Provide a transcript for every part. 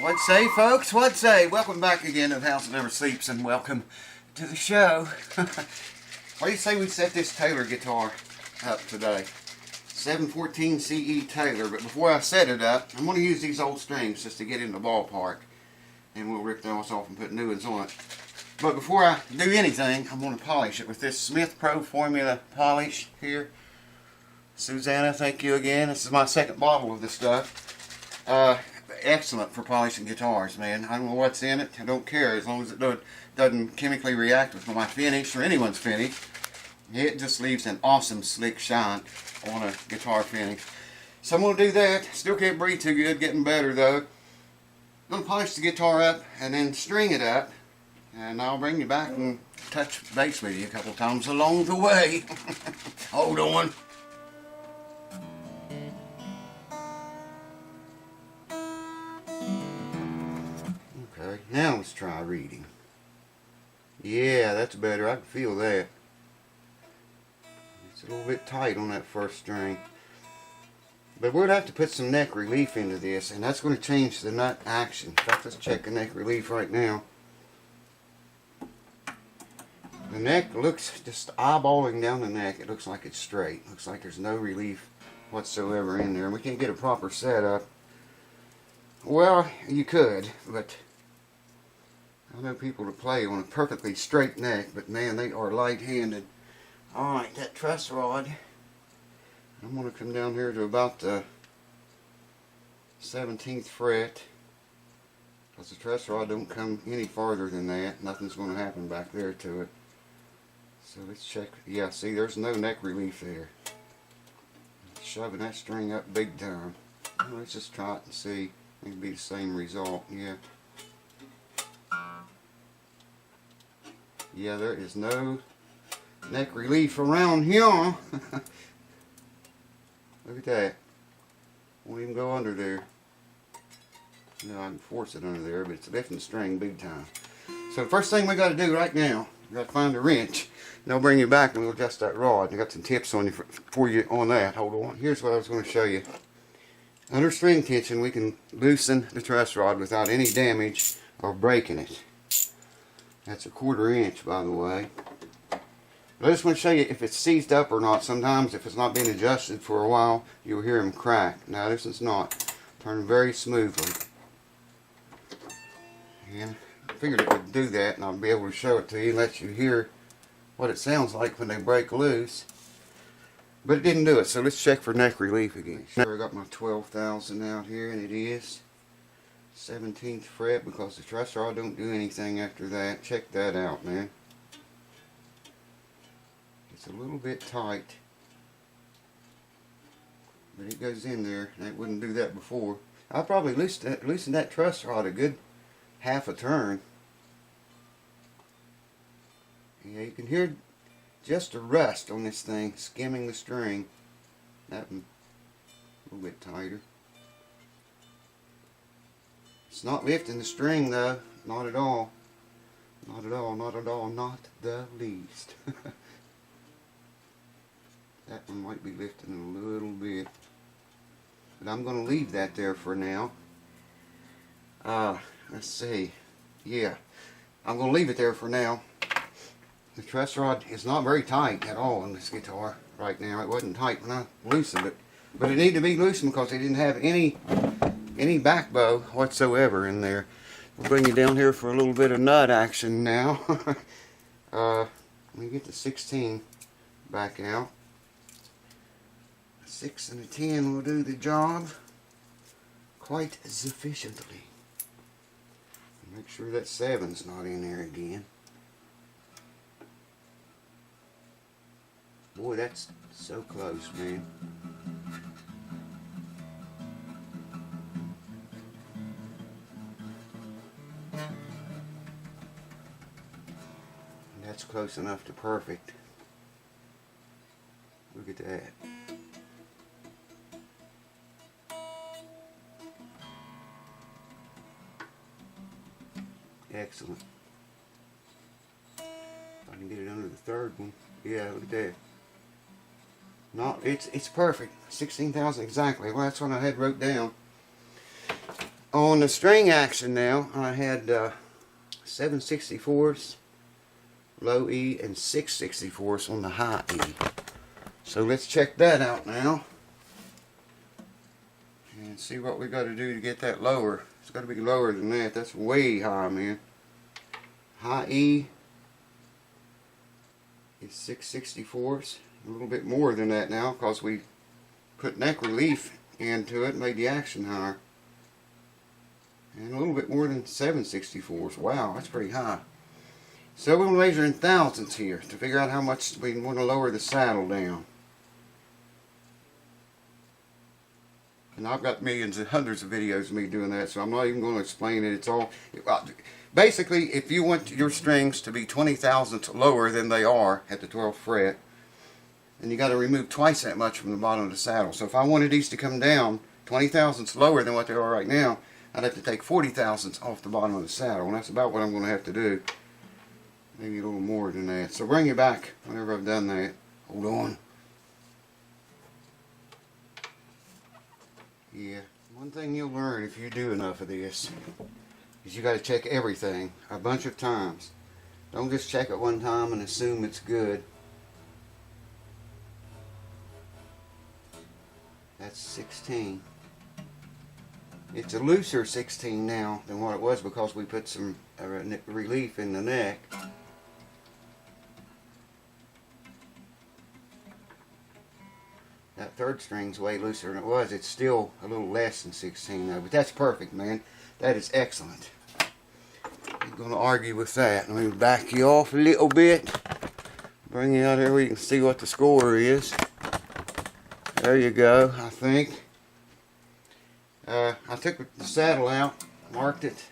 What say, folks? What say? Welcome back again to the House That Never Sleeps, and welcome to the show. What do you say we set this Taylor guitar up today? 714 CE Taylor. But before I set it up, I'm going to use these old strings just to get in the ballpark, and we'll rip those off and put new ones on it. But before I do anything, I'm going to polish it with this Smith Pro Formula polish here. Susanna, thank you again. This is my second bottle of this stuff. Excellent for polishing guitars, man. I don't know what's in it. I don't care as long as it doesn't chemically react with my finish or anyone's finish. It just leaves an awesome slick shine on a guitar finish. So I'm going to do that. Still can't breathe too good. Getting better though. I'm going to polish the guitar up and then string it up. And I'll bring you back and touch base with you a couple times along the way. Hold on. Okay, now let's try reading. Yeah, that's better. I can feel that. It's a little bit tight on that first string. But we'll have to put some neck relief into this, and that's going to change the nut action. In fact, let's check the neck relief right now. The neck looks, just eyeballing down the neck, it looks like it's straight. Looks like there's no relief whatsoever in there. We can't get a proper setup. Well, you could, but I know people that play on a perfectly straight neck, but man, they are light-handed. Alright, that truss rod, I'm going to come down here to about the 17th fret, because the truss rod don't come any farther than that. Nothing's going to happen back there to it. So let's check. Yeah, see, there's no neck relief there. Shoving that string up big time. Well, let's just try it and see. It'll be the same result. Yeah. Yeah, there is no neck relief around here. Look at that. Won't even go under there. No, I can force it under there, but it's lifting the string big time. So the first thing we got to do right now, we got to find a wrench. And I'll bring you back and we'll adjust that rod. I got some tips on you for you on that. Hold on. Here's what I was going to show you. Under string tension, we can loosen the truss rod without any damage or breaking it. That's a 1/4 inch, by the way. But I just want to show you if it's seized up or not. Sometimes, if it's not been adjusted for a while, you'll hear them crack. Now, this is not. Turn very smoothly. And I figured it would do that, and I'll be able to show it to you, let you hear what it sounds like when they break loose. But it didn't do it, so let's check for neck relief again. Sure, I got my 12,000 out here, and it is 17th fret, because the truss rod don't do anything after that. Check that out, man. It's a little bit tight, but it goes in there, and it wouldn't do that before. I probably loosened that truss rod a good half a turn. Yeah, you can hear just a rust on this thing skimming the string. That one a little bit tighter. It's not lifting the string though, not at all. Not at all, not at all, not the least. That one might be lifting a little bit. But I'm going to leave that there for now. Let's see. Yeah, I'm going to leave it there for now. The truss rod is not very tight at all on this guitar right now. It wasn't tight when I loosened it. But it needed to be loosened because it didn't have any back bow whatsoever in there. We'll bring you down here for a little bit of nut action now. Let me get the 16 back out. A 6 and a 10 will do the job quite sufficiently. Make sure that 7's not in there again. Boy, that's so close, man. And that's close enough to perfect. Look at that. Excellent. If I can get it under the third one. Yeah, look at that. No, it's perfect. 16,000 exactly. Well, that's what I had wrote down. On the string action now, I had 7/64 low E and 6/64 on the high E. So let's check that out now and see what we got to do to get that lower. It's got to be lower than that. That's way high, man. High E is 6/64, a little bit more than that now because we put neck relief into it, made the action higher. And a little bit more than 7/64. Wow, that's pretty high. So we'll measure in thousandths here to figure out how much we want to lower the saddle down. And I've got millions and hundreds of videos of me doing that, so I'm not even going to explain it. It's all basically, if you want your strings to be 20 thousandths lower than they are at the 12th fret, then you got to remove twice that much from the bottom of the saddle. So if I wanted these to come down 20 thousandths lower than what they are right now, I'd have to take 40 thousandths off the bottom of the saddle, and that's about what I'm going to have to do. Maybe a little more than that. So bring you back whenever I've done that. Hold on. Yeah, one thing you'll learn if you do enough of this is you got to check everything a bunch of times. Don't just check it one time and assume it's good. That's 16. It's a looser 16 now than what it was because we put some relief in the neck. That third string's way looser than it was. It's still a little less than 16 though, but that's perfect, man. That is excellent. I'm going to argue with that. Let me back you off a little bit. Bring you out here where you can see what the score is. There you go, I think. I took the saddle out, marked it,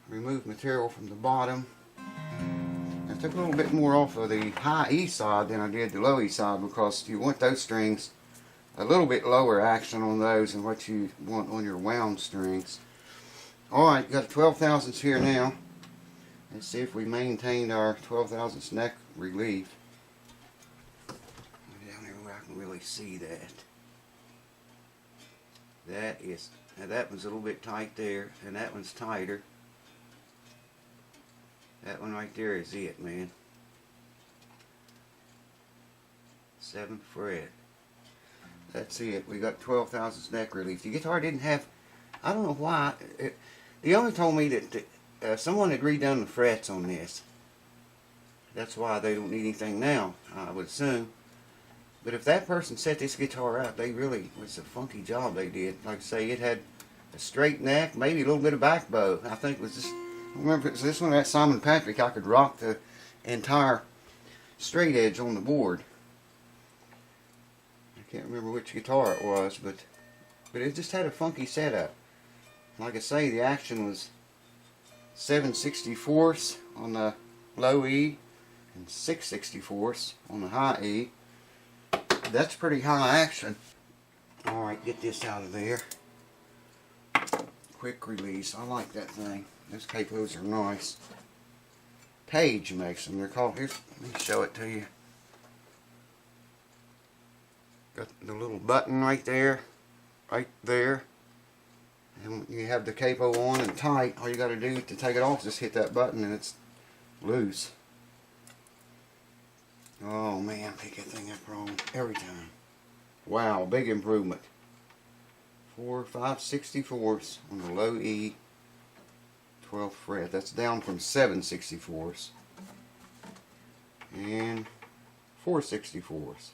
removed material from the bottom. I took a little bit more off of the high E side than I did the low E side because you want those strings a little bit lower action on those than what you want on your wound strings. Alright, you got 12 thousandths here now. Let's see if we maintained our 12 thousandths neck relief. Down here where I can really see that. Now that one's a little bit tight there, and that one's tighter. That one right there is it, man. 7th fret. That's it. We got 12 thousandths neck relief. The guitar didn't have, I don't know why. The owner told me that someone had redone the frets on this. That's why they don't need anything now, I would assume. But if that person set this guitar up, they really, it was a funky job they did. Like I say, it had a straight neck, maybe a little bit of back bow. I think it was this, I don't remember if it was this one or that Simon Patrick. I could rock the entire straight edge on the board. I can't remember which guitar it was, but it just had a funky setup. Like I say, the action was 7/64 on the low E and 6/64 on the high E. That's pretty high action. Alright, get this out of there. Quick release. I like that thing. Those capos are nice. Page makes them. They're called, here's, let me show it to you. Got the little button right there. Right there. And you have the capo on and tight. All you got to do to take it off is just hit that button and it's loose. Oh man, pick that thing up wrong every time. Wow, big improvement. 4, 5/64 on the low E 12th fret. That's down from 7/64 and 4/64.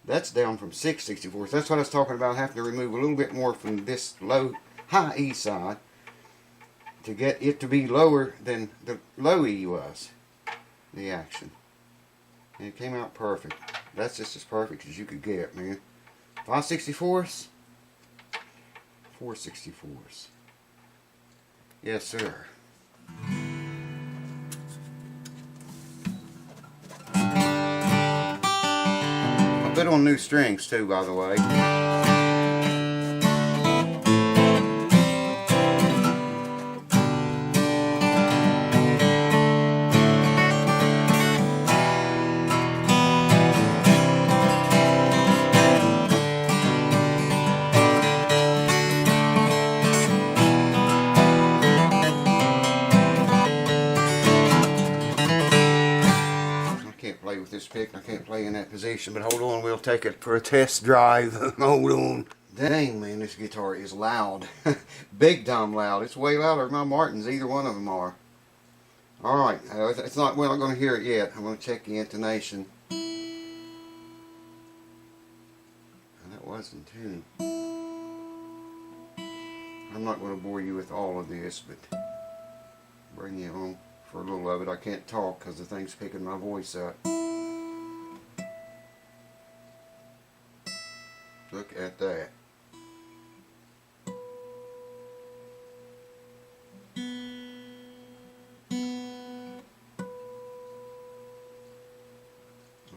That's down from 6/64. That's what I was talking about, having to remove a little bit more from this high E side to get it to be lower than the low E was, the action. And it came out perfect. That's just as perfect as you could get, man. 5/64, 4/64. Yes, sir. I put on new strings too, by the way. just picked. I can't play in that position, but hold on, we'll take it for a test drive. Hold on. Dang, man, this guitar is loud. Big time loud. It's way louder than my Martins. Either one of them are. Alright, it's not, we're not going to hear it yet. I'm going to check the intonation. And that was in tune. I'm not going to bore you with all of this, but bring you on for a little of it. I can't talk because the thing's picking my voice up. Look at that.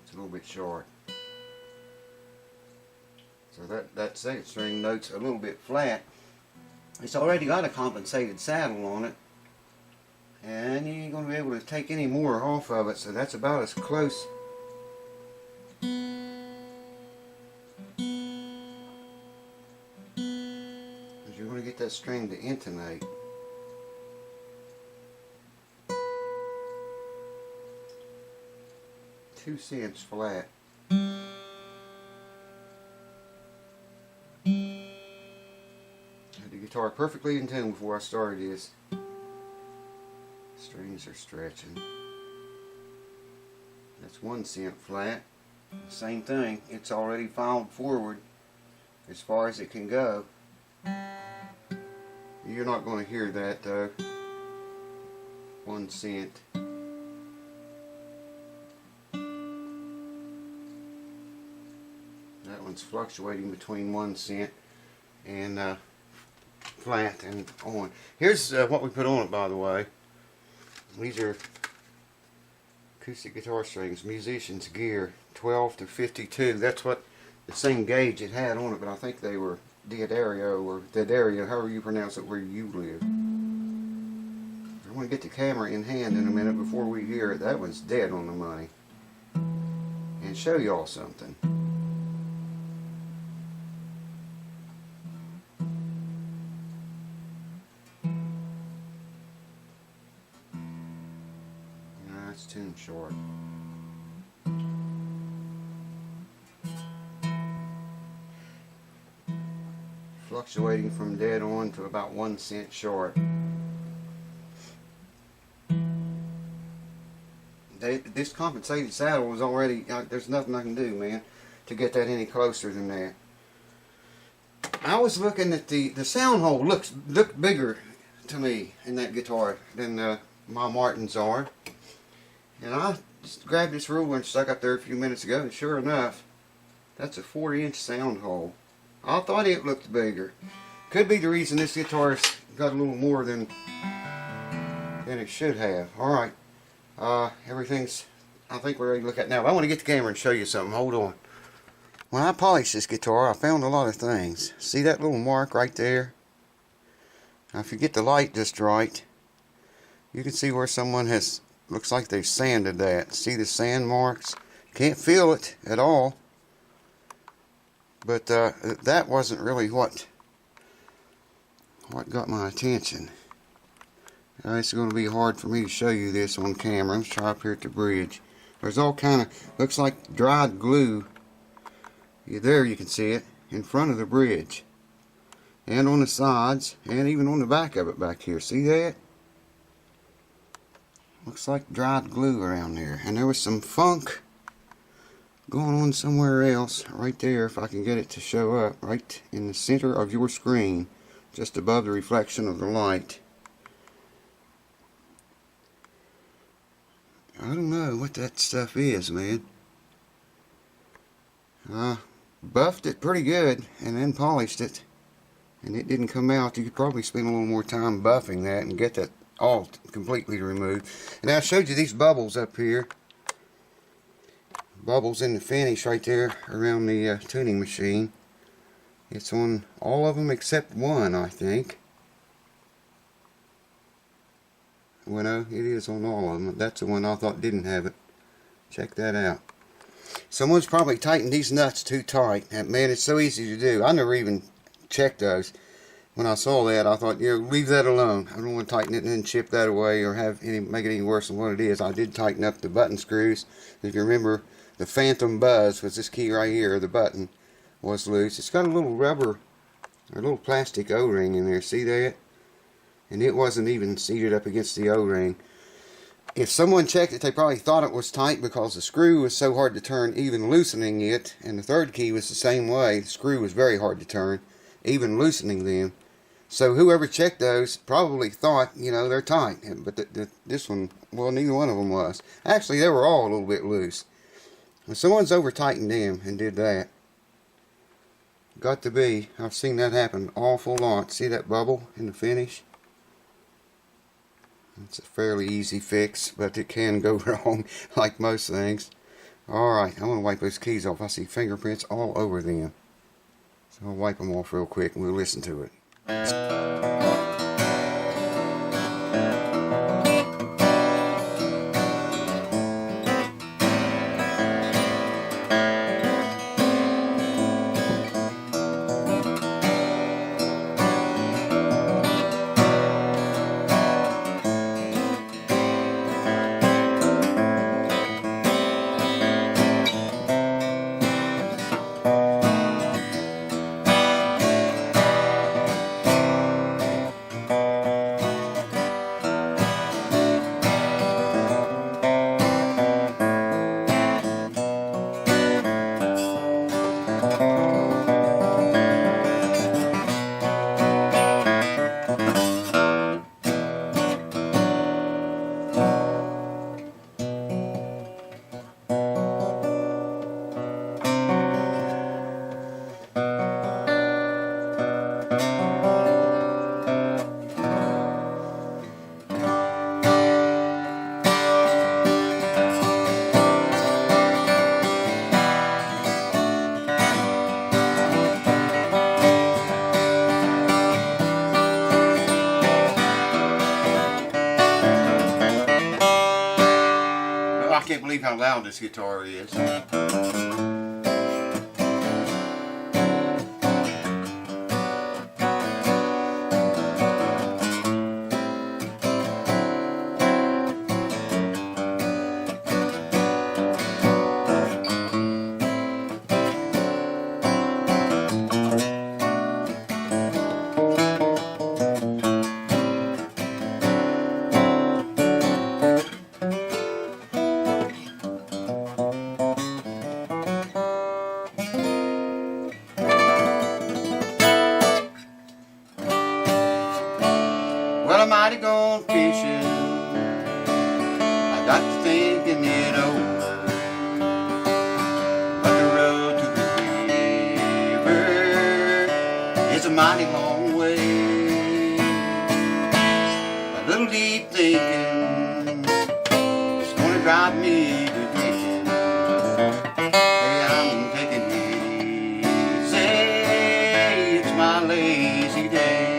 It's a little bit short. So that second string note's a little bit flat. It's already got a compensated saddle on it, and you ain't going to be able to take any more off of it, so that's about as close as you're going to get that string to intonate. Two cents flat. The guitar perfectly in tune before I started this. Strings are stretching. That's 1 cent flat. Same thing, it's already filed forward as far as it can go. You're not going to hear that though. 1 cent. That one's fluctuating between 1 cent and flat and on. Here's what we put on it, by the way. These are acoustic guitar strings, musician's gear, 12 to 52. That's what the same gauge it had on it, but I think they were D'Addario or D'Addario, however you pronounce it where you live. I want to get the camera in hand in a minute before we hear it. That one's dead on the money. And show y'all something. It's tuned short. Fluctuating from dead on to about 1 cent short. This compensated saddle was already, there's nothing I can do, man, to get that any closer than that. I was looking at the sound hole looked bigger to me in that guitar than my Martins are. And I just grabbed this ruler and stuck up there a few minutes ago, and sure enough, that's a 4-inch sound hole. I thought it looked bigger. Could be the reason this guitar's got a little more than it should have. Alright, everything's, I think we're ready to look at it now. But I want to get the camera and show you something. Hold on. When I polished this guitar, I found a lot of things. See that little mark right there? Now if you get the light just right, you can see where someone has, looks like they've sanded that. See the sand marks? Can't feel it at all. But that wasn't really what got my attention. It's going to be hard for me to show you this on camera. Let's try up here at the bridge. There's all kind of, looks like dried glue. There you can see it, in front of the bridge. And on the sides, and even on the back of it back here. See that? Looks like dried glue around there. And there was some funk going on somewhere else, right there, if I can get it to show up, right in the center of your screen, just above the reflection of the light. I don't know what that stuff is, man. I buffed it pretty good and then polished it, and it didn't come out. You could probably spend a little more time buffing that and get that all completely removed. And I showed you these bubbles up here. Bubbles in the finish right there around the tuning machine. It's on all of them except one, I think. Well, no, it is on all of them. That's the one I thought didn't have it. Check that out. Someone's probably tightened these nuts too tight. And man, it's so easy to do. I never even checked those. When I saw that, I thought, leave that alone. I don't want to tighten it and then chip that away or make it any worse than what it is. I did tighten up the button screws. If you remember, the phantom buzz was this key right here. The button was loose. It's got a little rubber, a little plastic O-ring in there. See that? And it wasn't even seated up against the O-ring. If someone checked it, they probably thought it was tight because the screw was so hard to turn, even loosening it. And the third key was the same way. The screw was very hard to turn, even loosening them. So whoever checked those probably thought, you know, they're tight. But this one, well, neither one of them was. Actually, they were all a little bit loose. If someone's over-tightened them and did that, got to be, I've seen that happen an awful lot. See that bubble in the finish? It's a fairly easy fix, but it can go wrong like most things. Alright, I'm going to wipe those keys off. I see fingerprints all over them. So I'll wipe them off real quick and we'll listen to it. I can't believe how loud this guitar is. Well, I might have gone fishing. I got to thinking it over. But the road to the river is a mighty long way. A little deep thinking is gonna drive me to drinking. Hey, I'm taking it easy. It's my lazy day.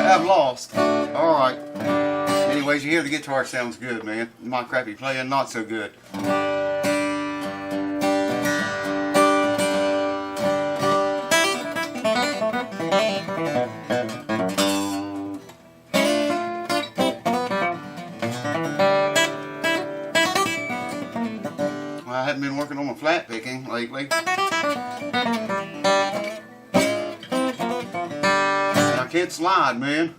I'm lost. Alright. Anyways, you hear the guitar sounds good, man. My crappy playing, not so good. I haven't been working on my flat picking lately. I can't slide, man.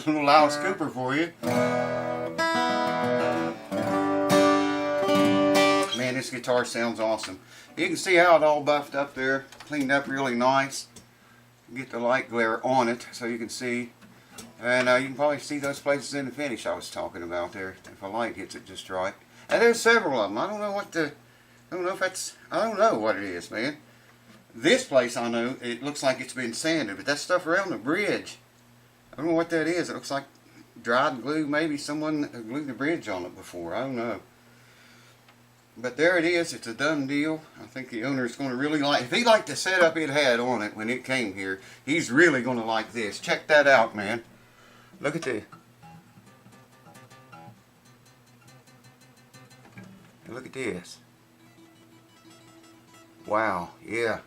little Alice Cooper for you. Man, this guitar sounds awesome. You can see how it's all buffed up there, cleaned up really nice. Get the light glare on it so you can see. And you can probably see those places in the finish I was talking about there, if a light hits it just right. And there's several of them. I don't know what it is, man. This place I know, it looks like it's been sanded, but that stuff around the bridge, I don't know what that is. It looks like dried glue. Maybe someone glued the bridge on it before. I don't know. But there it is. It's a done deal. I think the owner is going to really like. If he liked the setup it had on it when it came here, he's really going to like this. Check that out, man. Look at this. Look at this. Wow. Yeah.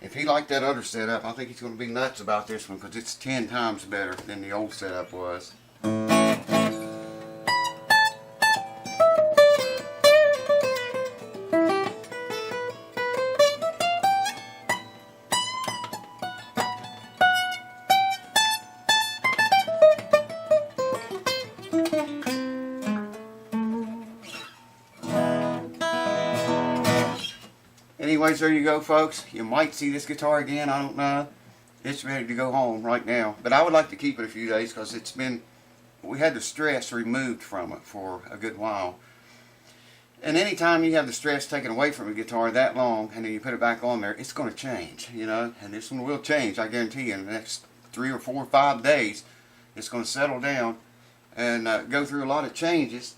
If he liked that other setup, I think he's going to be nuts about this one because it's 10 times better than the old setup was. Anyways, there you go, folks. You might see this guitar again. I don't know. It's ready to go home right now. But I would like to keep it a few days because we had the stress removed from it for a good while. And anytime you have the stress taken away from a guitar that long and then you put it back on there, it's going to change, you know. And this one will change, I guarantee you. In the next 3 or 4 or 5 days, it's going to settle down and go through a lot of changes.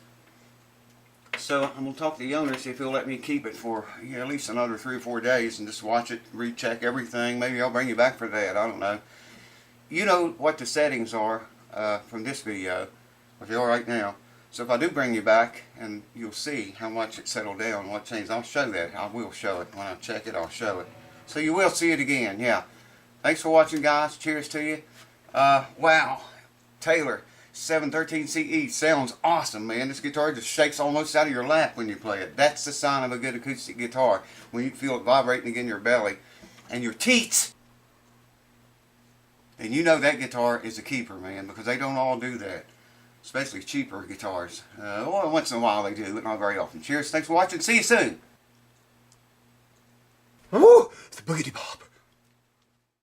So I'm going to talk to the owner, see if he'll let me keep it for at least another 3 or 4 days and just watch it, recheck everything. Maybe I'll bring you back for that. I don't know. You know what the settings are from this video, or they are right now. So if I do bring you back, and you'll see how much it settled down, what changed. I'll show that. I will show it. When I check it, I'll show it. So you will see it again, yeah. Thanks for watching, guys. Cheers to you. Wow. Taylor 713 CE sounds awesome, man. This guitar just shakes almost out of your lap when you play it. That's the sign of a good acoustic guitar, when you feel it vibrating in your belly and your teats. And you know that guitar is a keeper, man, because they don't all do that, especially cheaper guitars. Well, once in a while they do, but not very often. Cheers, thanks for watching. See you soon. Woo! It's the Boogity Bob.